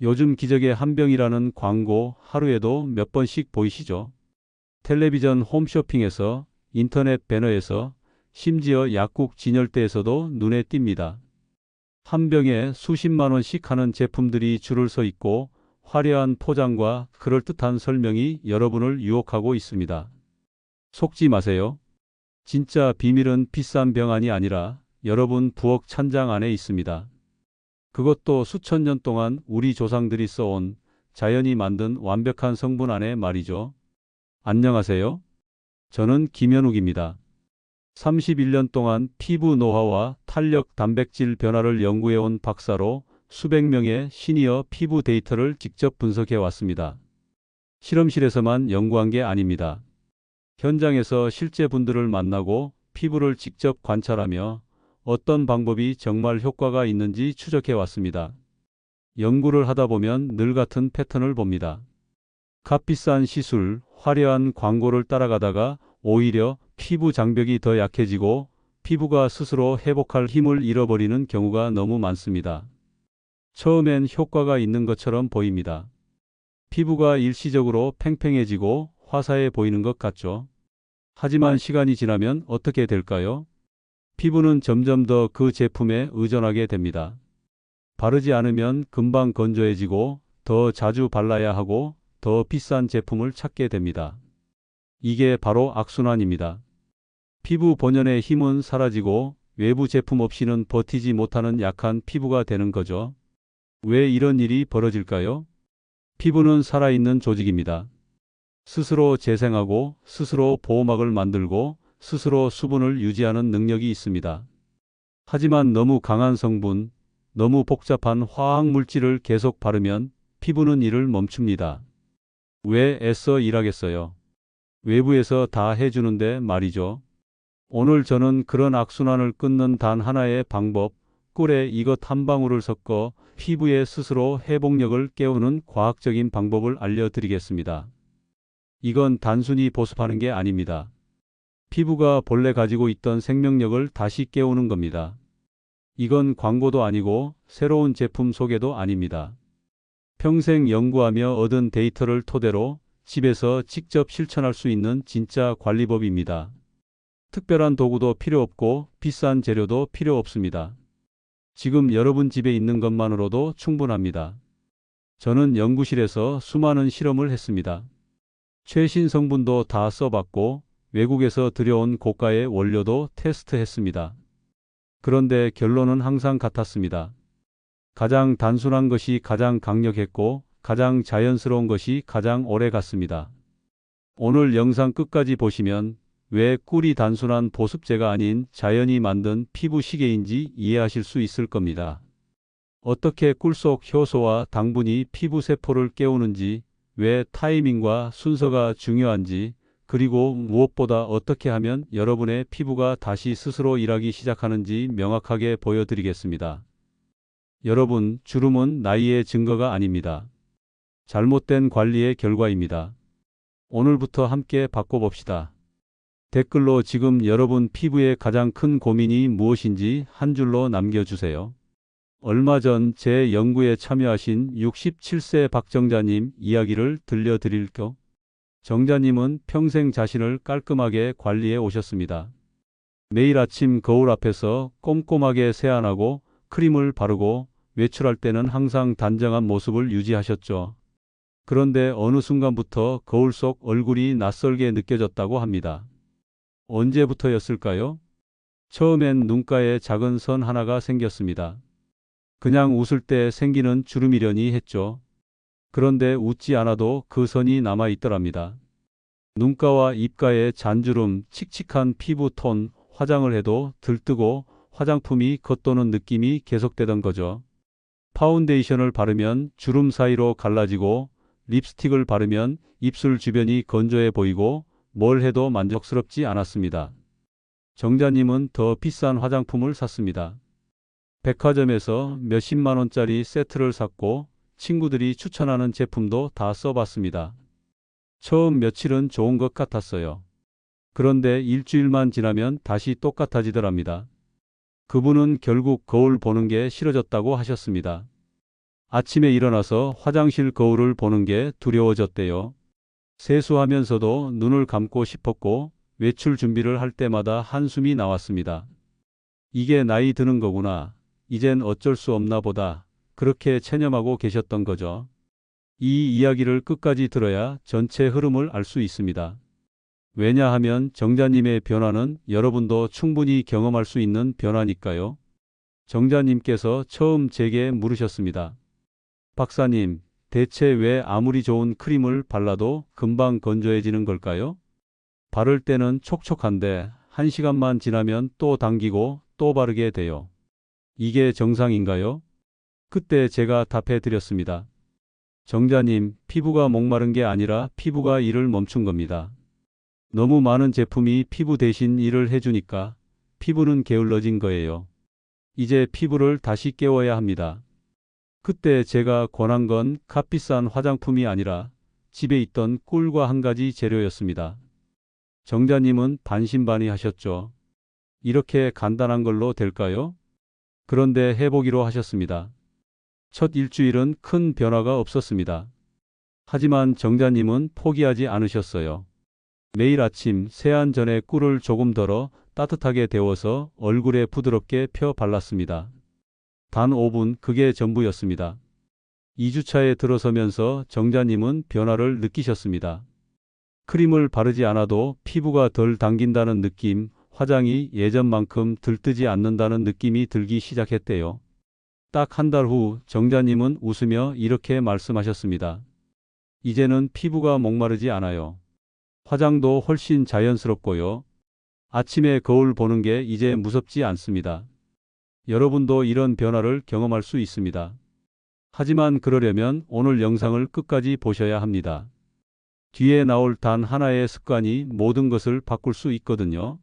요즘 기적의 한병이라는 광고 하루에도 몇 번씩 보이시죠? 텔레비전 홈쇼핑에서, 인터넷 배너에서, 심지어 약국 진열대에서도 눈에 띕니다. 한 병에 수십만 원씩 하는 제품들이 줄을 서 있고 화려한 포장과 그럴듯한 설명이 여러분을 유혹하고 있습니다. 속지 마세요. 진짜 비밀은 비싼 병안이 아니라 여러분 부엌 찬장 안에 있습니다. 그것도 수천 년 동안 우리 조상들이 써온 자연이 만든 완벽한 성분 안에 말이죠. 안녕하세요. 저는 김현욱입니다. 31년 동안 피부 노화와 탄력 단백질 변화를 연구해온 박사로 수백 명의 시니어 피부 데이터를 직접 분석해 왔습니다. 실험실에서만 연구한 게 아닙니다. 현장에서 실제 분들을 만나고 피부를 직접 관찰하며 어떤 방법이 정말 효과가 있는지 추적해 왔습니다. 연구를 하다 보면 늘 같은 패턴을 봅니다. 값비싼 시술, 화려한 광고를 따라가다가 오히려 피부 장벽이 더 약해지고 피부가 스스로 회복할 힘을 잃어버리는 경우가 너무 많습니다. 처음엔 효과가 있는 것처럼 보입니다. 피부가 일시적으로 팽팽해지고 화사해 보이는 것 같죠? 하지만 시간이 지나면 어떻게 될까요? 피부는 점점 더 그 제품에 의존하게 됩니다. 바르지 않으면 금방 건조해지고 더 자주 발라야 하고 더 비싼 제품을 찾게 됩니다. 이게 바로 악순환입니다. 피부 본연의 힘은 사라지고 외부 제품 없이는 버티지 못하는 약한 피부가 되는 거죠. 왜 이런 일이 벌어질까요? 피부는 살아있는 조직입니다. 스스로 재생하고 스스로 보호막을 만들고 스스로 수분을 유지하는 능력이 있습니다. 하지만 너무 강한 성분, 너무 복잡한 화학 물질을 계속 바르면 피부는 이를 멈춥니다. 왜 애써 일하겠어요? 외부에서 다 해주는데 말이죠. 오늘 저는 그런 악순환을 끊는 단 하나의 방법, 꿀에 이것 한 방울을 섞어 피부에 스스로 회복력을 깨우는 과학적인 방법을 알려드리겠습니다. 이건 단순히 보습하는 게 아닙니다. 피부가 본래 가지고 있던 생명력을 다시 깨우는 겁니다. 이건 광고도 아니고 새로운 제품 소개도 아닙니다. 평생 연구하며 얻은 데이터를 토대로 집에서 직접 실천할 수 있는 진짜 관리법입니다. 특별한 도구도 필요 없고 비싼 재료도 필요 없습니다. 지금 여러분 집에 있는 것만으로도 충분합니다. 저는 연구실에서 수많은 실험을 했습니다. 최신 성분도 다 써봤고 외국에서 들여온 고가의 원료도 테스트했습니다. 그런데 결론은 항상 같았습니다. 가장 단순한 것이 가장 강력했고 가장 자연스러운 것이 가장 오래 갔습니다. 오늘 영상 끝까지 보시면 왜 꿀이 단순한 보습제가 아닌 자연이 만든 피부 시계인지 이해하실 수 있을 겁니다. 어떻게 꿀 속 효소와 당분이 피부 세포를 깨우는지, 왜 타이밍과 순서가 중요한지, 그리고 무엇보다 어떻게 하면 여러분의 피부가 다시 스스로 일하기 시작하는지 명확하게 보여드리겠습니다. 여러분, 주름은 나이의 증거가 아닙니다. 잘못된 관리의 결과입니다. 오늘부터 함께 바꿔봅시다. 댓글로 지금 여러분 피부의 가장 큰 고민이 무엇인지 한 줄로 남겨주세요. 얼마 전 제 연구에 참여하신 67세 박정자님 이야기를 들려드릴게요. 정자님은 평생 자신을 깔끔하게 관리해 오셨습니다. 매일 아침 거울 앞에서 꼼꼼하게 세안하고 크림을 바르고 외출할 때는 항상 단정한 모습을 유지하셨죠. 그런데 어느 순간부터 거울 속 얼굴이 낯설게 느껴졌다고 합니다. 언제부터였을까요? 처음엔 눈가에 작은 선 하나가 생겼습니다. 그냥 웃을 때 생기는 주름이려니 했죠. 그런데 웃지 않아도 그 선이 남아 있더랍니다. 눈가와 입가에 잔주름, 칙칙한 피부톤, 화장을 해도 들뜨고 화장품이 겉도는 느낌이 계속되던 거죠. 파운데이션을 바르면 주름 사이로 갈라지고 립스틱을 바르면 입술 주변이 건조해 보이고 뭘 해도 만족스럽지 않았습니다. 정자님은 더 비싼 화장품을 샀습니다. 백화점에서 몇십만 원짜리 세트를 샀고 친구들이 추천하는 제품도 다 써봤습니다. 처음 며칠은 좋은 것 같았어요. 그런데 일주일만 지나면 다시 똑같아지더랍니다. 그분은 결국 거울 보는 게 싫어졌다고 하셨습니다. 아침에 일어나서 화장실 거울을 보는 게 두려워졌대요. 세수하면서도 눈을 감고 싶었고 외출 준비를 할 때마다 한숨이 나왔습니다. 이게 나이 드는 거구나. 이젠 어쩔 수 없나 보다. 그렇게 체념하고 계셨던 거죠. 이 이야기를 끝까지 들어야 전체 흐름을 알 수 있습니다. 왜냐하면 정자님의 변화는 여러분도 충분히 경험할 수 있는 변화니까요. 정자님께서 처음 제게 물으셨습니다. 박사님, 대체 왜 아무리 좋은 크림을 발라도 금방 건조해지는 걸까요? 바를 때는 촉촉한데 1시간만 지나면 또 당기고 또 바르게 돼요. 이게 정상인가요? 그때 제가 답해 드렸습니다. 정자님, 피부가 목마른 게 아니라 피부가 일을 멈춘 겁니다. 너무 많은 제품이 피부 대신 일을 해주니까 피부는 게을러진 거예요. 이제 피부를 다시 깨워야 합니다. 그때 제가 권한 건 값비싼 화장품이 아니라 집에 있던 꿀과 한 가지 재료였습니다. 정자님은 반신반의하셨죠. 이렇게 간단한 걸로 될까요? 그런데 해보기로 하셨습니다. 첫 일주일은 큰 변화가 없었습니다. 하지만 정자님은 포기하지 않으셨어요. 매일 아침 세안 전에 꿀을 조금 덜어 따뜻하게 데워서 얼굴에 부드럽게 펴 발랐습니다. 단 5분, 그게 전부였습니다. 2주차에 들어서면서 정자님은 변화를 느끼셨습니다. 크림을 바르지 않아도 피부가 덜 당긴다는 느낌, 화장이 예전만큼 들뜨지 않는다는 느낌이 들기 시작했대요. 딱 한 달 후 정자님은 웃으며 이렇게 말씀하셨습니다. 이제는 피부가 목마르지 않아요. 화장도 훨씬 자연스럽고요. 아침에 거울 보는 게 이제 무섭지 않습니다. 여러분도 이런 변화를 경험할 수 있습니다. 하지만 그러려면 오늘 영상을 끝까지 보셔야 합니다. 뒤에 나올 단 하나의 습관이 모든 것을 바꿀 수 있거든요.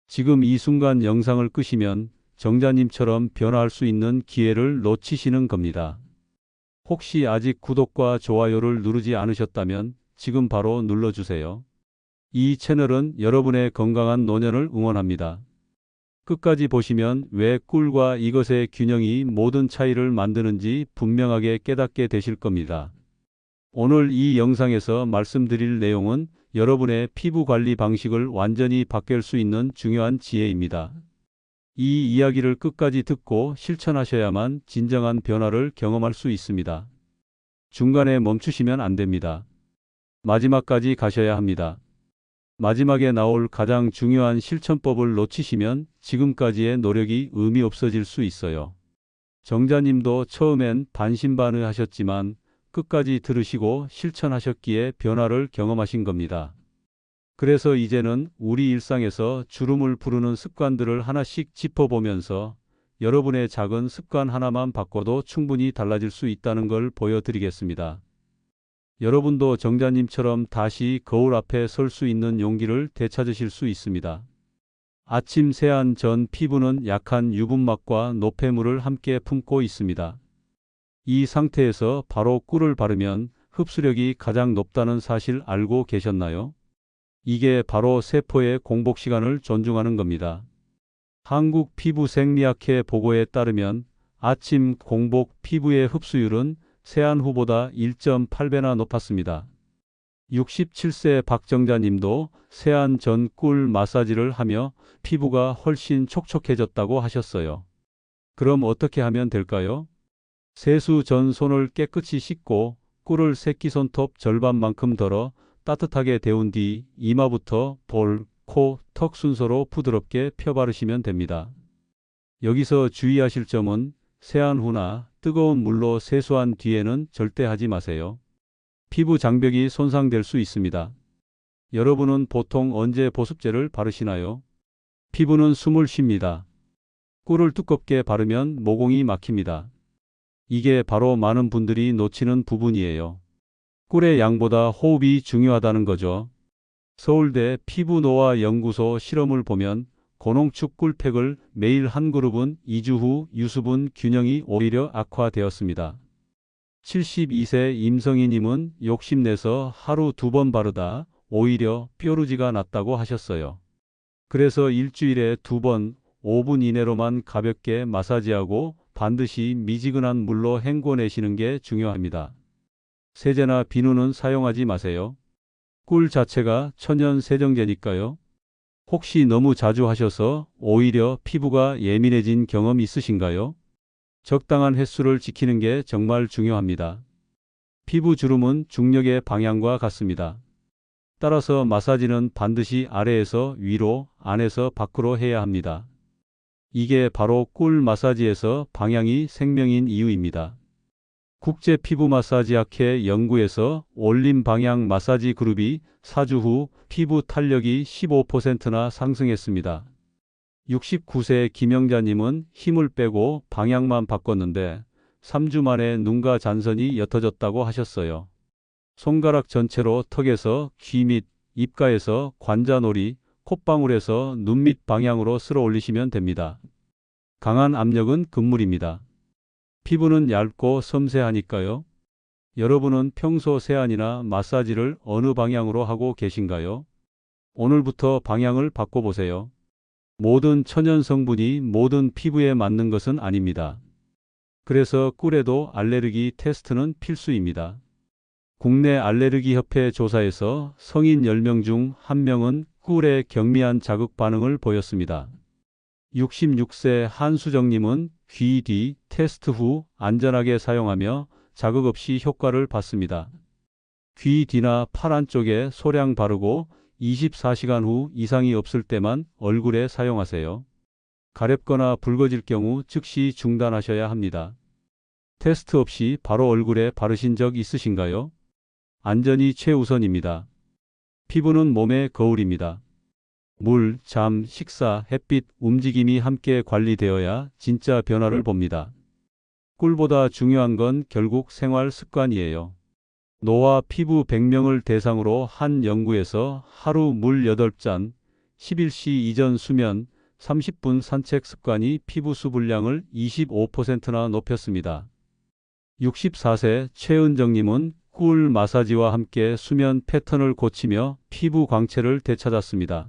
지금 이 순간 영상을 끄시면 정자님처럼 변화할 수 있는 기회를 놓치시는 겁니다. 혹시 아직 구독과 좋아요를 누르지 않으셨다면 지금 바로 눌러주세요. 이 채널은 여러분의 건강한 노년을 응원합니다. 끝까지 보시면 왜 꿀과 이것의 균형이 모든 차이를 만드는지 분명하게 깨닫게 되실 겁니다. 오늘 이 영상에서 말씀드릴 내용은 여러분의 피부 관리 방식을 완전히 바꿀 수 있는 중요한 지혜입니다. 이 이야기를 끝까지 듣고 실천하셔야만 진정한 변화를 경험할 수 있습니다. 중간에 멈추시면 안 됩니다. 마지막까지 가셔야 합니다. 마지막에 나올 가장 중요한 실천법을 놓치시면 지금까지의 노력이 의미 없어질 수 있어요. 정자님도 처음엔 반신반의하셨지만 끝까지 들으시고 실천하셨기에 변화를 경험하신 겁니다. 그래서 이제는 우리 일상에서 주름을 부르는 습관들을 하나씩 짚어보면서 여러분의 작은 습관 하나만 바꿔도 충분히 달라질 수 있다는 걸 보여드리겠습니다. 여러분도 정자님처럼 다시 거울 앞에 설 수 있는 용기를 되찾으실 수 있습니다. 아침 세안 전 피부는 약한 유분막과 노폐물을 함께 품고 있습니다. 이 상태에서 바로 꿀을 바르면 흡수력이 가장 높다는 사실 알고 계셨나요? 이게 바로 세포의 공복 시간을 존중하는 겁니다. 한국피부생리학회 보고에 따르면 아침 공복 피부의 흡수율은 세안 후보다 1.8배나 높았습니다. 67세 박정자님도 세안 전 꿀 마사지를 하며 피부가 훨씬 촉촉해졌다고 하셨어요. 그럼 어떻게 하면 될까요? 세수 전 손을 깨끗이 씻고 꿀을 새끼손톱 절반만큼 덜어 따뜻하게 데운 뒤 이마부터 볼, 코, 턱 순서로 부드럽게 펴 바르시면 됩니다. 여기서 주의하실 점은 세안 후나 뜨거운 물로 세수한 뒤에는 절대 하지 마세요. 피부 장벽이 손상될 수 있습니다. 여러분은 보통 언제 보습제를 바르시나요? 피부는 숨을 쉽니다. 꿀을 두껍게 바르면 모공이 막힙니다. 이게 바로 많은 분들이 놓치는 부분이에요. 꿀의 양보다 호흡이 중요하다는 거죠. 서울대 피부노화 연구소 실험을 보면 고농축 꿀팩을 매일 한 그룹은 2주 후 유수분 균형이 오히려 악화되었습니다. 72세 임성희님은 욕심내서 하루 2번 바르다 오히려 뾰루지가 났다고 하셨어요. 그래서 일주일에 2번 5분 이내로만 가볍게 마사지하고 반드시 미지근한 물로 헹궈내시는 게 중요합니다. 세제나 비누는 사용하지 마세요. 꿀 자체가 천연 세정제니까요. 혹시 너무 자주 하셔서 오히려 피부가 예민해진 경험 있으신가요? 적당한 횟수를 지키는 게 정말 중요합니다. 피부 주름은 중력의 방향과 같습니다. 따라서 마사지는 반드시 아래에서 위로, 안에서 밖으로 해야 합니다. 이게 바로 꿀 마사지에서 방향이 생명인 이유입니다. 국제 피부 마사지학회 연구에서 올림 방향 마사지 그룹이 4주 후 피부 탄력이 15%나 상승했습니다. 69세 김영자님은 힘을 빼고 방향만 바꿨는데 3주 만에 눈과 잔선이 옅어졌다고 하셨어요. 손가락 전체로 턱에서 귀 밑, 입가에서 관자놀이, 콧방울에서 눈 밑 방향으로 쓸어 올리시면 됩니다. 강한 압력은 금물입니다. 피부는 얇고 섬세하니까요. 여러분은 평소 세안이나 마사지를 어느 방향으로 하고 계신가요? 오늘부터 방향을 바꿔보세요. 모든 천연 성분이 모든 피부에 맞는 것은 아닙니다. 그래서 꿀에도 알레르기 테스트는 필수입니다. 국내 알레르기 협회 조사에서 성인 10명 중 1명은 꿀에 경미한 자극 반응을 보였습니다. 66세 한수정님은 귀 뒤 테스트 후 안전하게 사용하며 자극 없이 효과를 봤습니다. 귀 뒤나 팔 안쪽에 소량 바르고 24시간 후 이상이 없을 때만 얼굴에 사용하세요. 가렵거나 붉어질 경우 즉시 중단하셔야 합니다. 테스트 없이 바로 얼굴에 바르신 적 있으신가요? 안전이 최우선입니다. 피부는 몸의 거울입니다. 물, 잠, 식사, 햇빛, 움직임이 함께 관리되어야 진짜 변화를 봅니다. 꿀보다 중요한 건 결국 생활 습관이에요. 노화 피부 100명을 대상으로 한 연구에서 하루 물 8잔, 11시 이전 수면, 30분 산책 습관이 피부 수분량을 25%나 높였습니다. 64세 최은정님은 꿀 마사지와 함께 수면 패턴을 고치며 피부 광채를 되찾았습니다.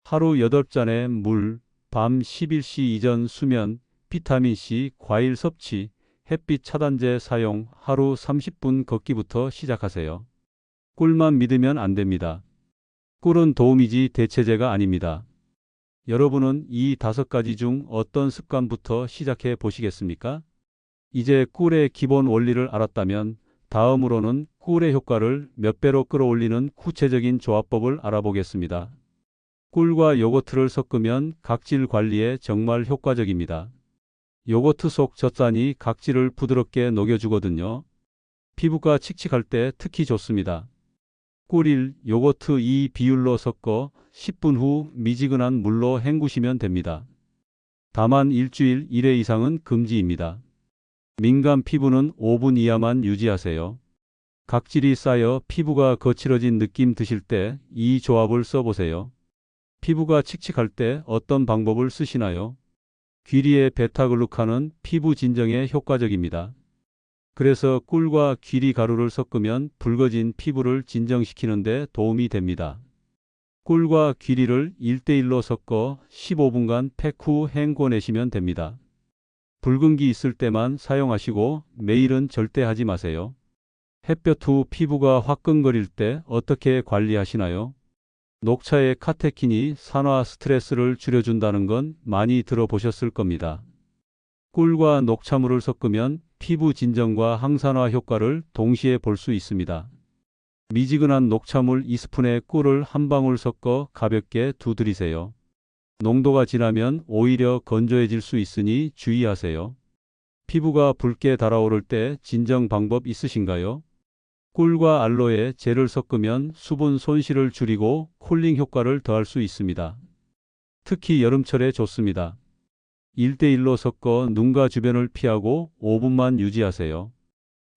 하루 8잔의 물, 밤 11시 이전 수면, 비타민C, 과일 섭취, 햇빛 차단제 사용, 하루 30분 걷기부터 시작하세요. 꿀만 믿으면 안 됩니다. 꿀은 도움이지 대체제가 아닙니다. 여러분은 이 5가지 중 어떤 습관부터 시작해 보시겠습니까? 이제 꿀의 기본 원리를 알았다면 다음으로는 꿀의 효과를 몇 배로 끌어올리는 구체적인 조합법을 알아보겠습니다. 꿀과 요거트를 섞으면 각질 관리에 정말 효과적입니다. 요거트 속 젖산이 각질을 부드럽게 녹여주거든요. 피부가 칙칙할 때 특히 좋습니다. 꿀 1, 요거트 2 비율로 섞어 10분 후 미지근한 물로 헹구시면 됩니다. 다만 일주일 1회 이상은 금지입니다. 민감 피부는 5분 이하만 유지하세요. 각질이 쌓여 피부가 거칠어진 느낌 드실 때 이 조합을 써보세요. 피부가 칙칙할 때 어떤 방법을 쓰시나요? 귀리의 베타글루칸은 피부 진정에 효과적입니다. 그래서 꿀과 귀리 가루를 섞으면 붉어진 피부를 진정시키는 데 도움이 됩니다. 꿀과 귀리를 1대1로 섞어 15분간 팩 후 헹궈내시면 됩니다. 붉은기 있을 때만 사용하시고 매일은 절대 하지 마세요. 햇볕 후 피부가 화끈거릴 때 어떻게 관리하시나요? 녹차의 카테킨이 산화 스트레스를 줄여준다는 건 많이 들어보셨을 겁니다. 꿀과 녹차물을 섞으면 피부 진정과 항산화 효과를 동시에 볼 수 있습니다. 미지근한 녹차물 2스푼에 꿀을 한 방울 섞어 가볍게 두드리세요. 농도가 진하면 오히려 건조해질 수 있으니 주의하세요. 피부가 붉게 달아오를 때 진정 방법 있으신가요? 꿀과 알로에 젤을 섞으면 수분 손실을 줄이고 쿨링 효과를 더할 수 있습니다. 특히 여름철에 좋습니다. 1대1로 섞어 눈과 주변을 피하고 5분만 유지하세요.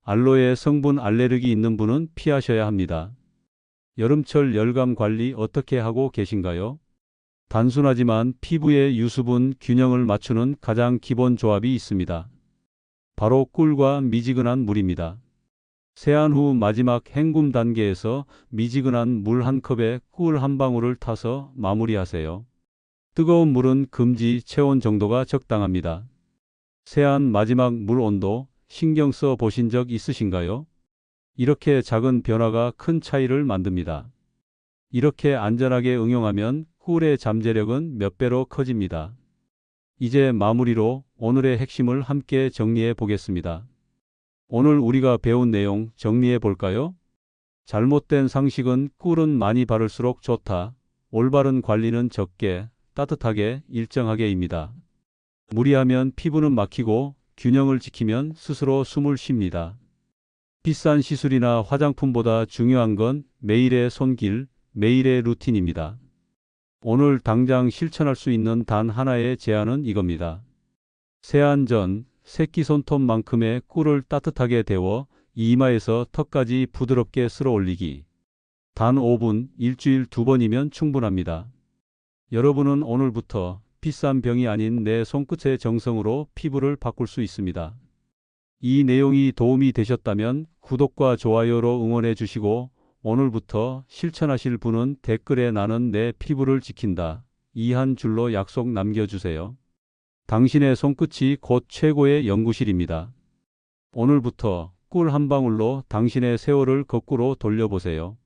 알로에 성분 알레르기 있는 분은 피하셔야 합니다. 여름철 열감 관리 어떻게 하고 계신가요? 단순하지만 피부의 유수분 균형을 맞추는 가장 기본 조합이 있습니다. 바로 꿀과 미지근한 물입니다. 세안 후 마지막 헹굼 단계에서 미지근한 물 한 컵에 꿀 한 방울을 타서 마무리하세요. 뜨거운 물은 금지, 체온 정도가 적당합니다. 세안 마지막 물 온도 신경 써 보신 적 있으신가요? 이렇게 작은 변화가 큰 차이를 만듭니다. 이렇게 안전하게 응용하면 꿀의 잠재력은 몇 배로 커집니다. 이제 마무리로 오늘의 핵심을 함께 정리해 보겠습니다. 오늘 우리가 배운 내용 정리해 볼까요? 잘못된 상식은 꿀은 많이 바를수록 좋다. 올바른 관리는 적게, 따뜻하게, 일정하게입니다. 무리하면 피부는 막히고 균형을 지키면 스스로 숨을 쉽니다. 비싼 시술이나 화장품보다 중요한 건 매일의 손길, 매일의 루틴입니다. 오늘 당장 실천할 수 있는 단 하나의 제안은 이겁니다. 세안 전 새끼손톱만큼의 꿀을 따뜻하게 데워 이마에서 턱까지 부드럽게 쓸어 올리기. 단 5분, 일주일 2번이면 충분합니다. 여러분은 오늘부터 비싼 병이 아닌 내 손끝의 정성으로 피부를 바꿀 수 있습니다. 이 내용이 도움이 되셨다면 구독과 좋아요로 응원해 주시고 오늘부터 실천하실 분은 댓글에 나는 내 피부를 지킨다. 이 한 줄로 약속 남겨주세요. 당신의 손끝이 곧 최고의 연구실입니다. 오늘부터 꿀 한 방울로 당신의 세월을 거꾸로 돌려보세요.